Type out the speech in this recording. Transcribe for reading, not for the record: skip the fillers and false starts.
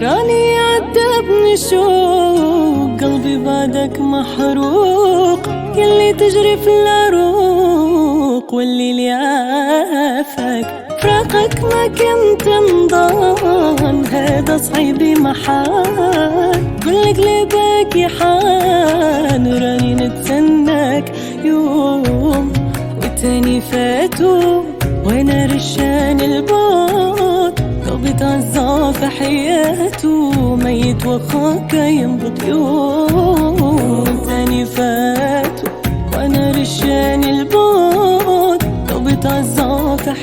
راني عذبني شوق، قلبي بعدك محروق، يلي تجري في العروق واللي يعافك. فراقك ما كنت نضان، هذا صعيبي محال، كل قلبك يحان، راني نتسناك يوم والتاني فاتو، وانا رشان البعد، قلبي تعزى في حياته، ميت وخاك ينبض يوم والتاني فاتو، وانا رشان البعد، قلبي تعزى في حياته.